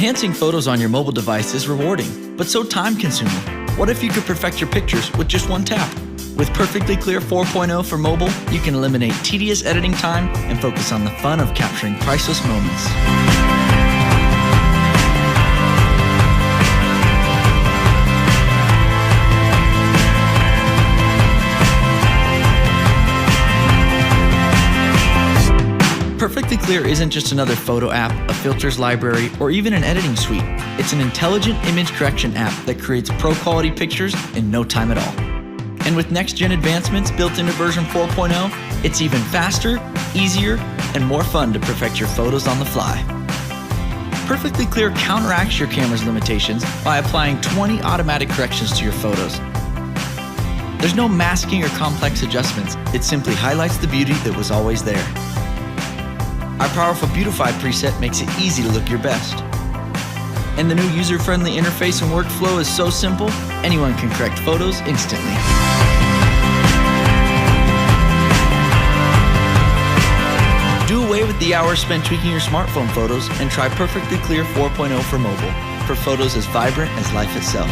Enhancing photos on your mobile device is rewarding, but so time-consuming. What if you could perfect your pictures with just one tap? With Perfectly Clear 4.0 for mobile, you can eliminate tedious editing time and focus on the fun of capturing priceless moments. Perfectly Clear isn't just another photo app, a filters library, or even an editing suite. It's an intelligent image correction app that creates pro-quality pictures in no time at all. And with next-gen advancements built into version 4.0, it's even faster, easier, and more fun to perfect your photos on the fly. Perfectly Clear counteracts your camera's limitations by applying 20 automatic corrections to your photos. There's no masking or complex adjustments. It simply highlights the beauty that was always there. Our powerful Beautify preset makes it easy to look your best. And the new user-friendly interface and workflow is so simple, anyone can correct photos instantly. Do away with the hours spent tweaking your smartphone photos and try Perfectly Clear 4.0 for mobile, for photos as vibrant as life itself.